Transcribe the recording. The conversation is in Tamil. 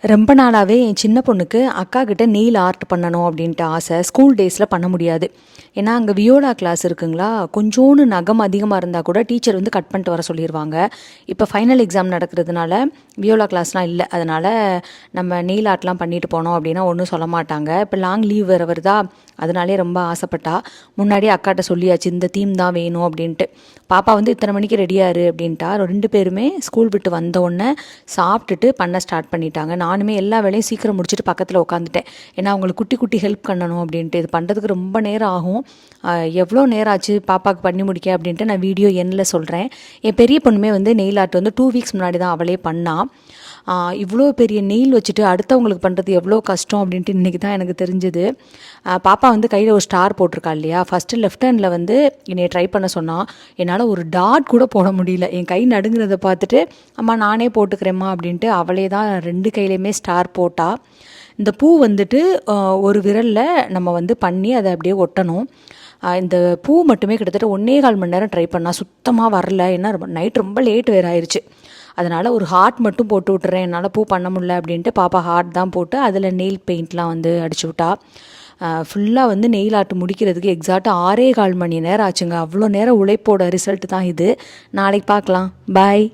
ரொம்ப நாளாகவே என் சின்ன பொண்ணுக்கு அக்கா கிட்ட நெயில் ஆர்ட் பண்ணணும் அப்படின்ட்டு ஆசை. ஸ்கூல் டேஸில் பண்ண முடியாது. ஏன்னா அங்கே வியோலா கிளாஸ் இருக்குங்களா, கொஞ்சோண்டு நகம் அதிகமாக இருந்தால் கூட டீச்சர் வந்து கட் பண்ணிட்டு வர சொல்லிடுவாங்க. இப்போ ஃபைனல் எக்ஸாம் நடக்கிறதுனால வியோலா கிளாஸ்லாம் இல்லை. அதனால் நம்ம நெயில் ஆர்ட்லாம் பண்ணிட்டு போனோம் அப்படின்னா ஒன்றும் சொல்ல மாட்டாங்க. இப்போ லாங் லீவ் வேறு வருதா, அதனாலே ரொம்ப ஆசைப்பட்டா. முன்னாடியே அக்காட்ட சொல்லியாச்சு இந்த தீம் தான் வேணும் அப்படின்ட்டு. பாப்பா வந்து இத்தனை மணிக்கு ரெடியாரு அப்படின்ட்டா. 2 பேருமே ஸ்கூல் விட்டு வந்த உடனே சாப்பிட்டுட்டு பண்ண ஸ்டார்ட் பண்ணிட்டாங்க. நானுமே எல்லா வேலையும் சீக்கிரம் முடிச்சுட்டு பக்கத்தில் உட்காந்துட்டேன். ஏன்னா அவங்களுக்கு குட்டி குட்டி ஹெல்ப் பண்ணணும் அப்படின்ட்டு. இது பண்ணுறதுக்கு ரொம்ப நேரம் ஆகும். எவ்வளோ நேரம் ஆச்சு பாப்பாவுக்கு பண்ணி முடிக்க அப்படின்ட்டு நான் வீடியோ எண்ணில் சொல்கிறேன். என் பெரிய பொண்ணுமே வந்து நெயில் ஆர்ட் வந்து 2 வீக்ஸ் முன்னாடி தான் அவளே பண்ணா. இவ்வளோ பெரிய நெயில் வச்சுட்டு அடுத்தவங்களுக்கு பண்ணுறது எவ்வளோ கஷ்டம் அப்படின்ட்டு இன்றைக்கி தான் எனக்கு தெரிஞ்சுது. பாப்பா வந்து கையில் ஒரு ஸ்டார் போட்டிருக்கா இல்லையா, ஃபஸ்ட்டு லெஃப்ட் ஹேண்டில் வந்து என்னை ட்ரை பண்ண சொன்னால் என்னால் ஒரு டாட் கூட போட முடியல. என் கை நடுங்கிறத பார்த்துட்டு அம்மா நானே போட்டுக்கிறேம்மா அப்படின்ட்டு அவளே தான் 2 கையிலையுமே ஸ்டார் போட்டா. இந்த பூ வந்துட்டு ஒரு விரலில் நம்ம வந்து பண்ணி அதை அப்படியே ஒட்டணும். இந்த பூ மட்டுமே கிட்டத்தட்ட 1.25 மணி நேரம் ட்ரை பண்ணால் சுத்தமாக வரல. ஏன்னா நைட் ரொம்ப லேட் வேறு ஆயிடுச்சு. அதனால் ஒரு ஹார்ட் மட்டும் போட்டு விட்டுறேன், என்னால் பூ பண்ண முடியல அப்படின்ட்டு பாப்பா ஹார்ட் தான் போட்டு அதில் நெயில் பெயிண்ட்லாம் வந்து அடிச்சு விட்டா. ஃபுல்லாக வந்து நெயில் ஆர்ட் முடிக்கிறதுக்கு எக்ஸாக்டாக 6.25 மணி நேரம் ஆச்சுங்க. அவ்வளோ நேரம் உழைப்போட ரிசல்ட் தான் இது. நாளைக்கு பார்க்கலாம். பாய்.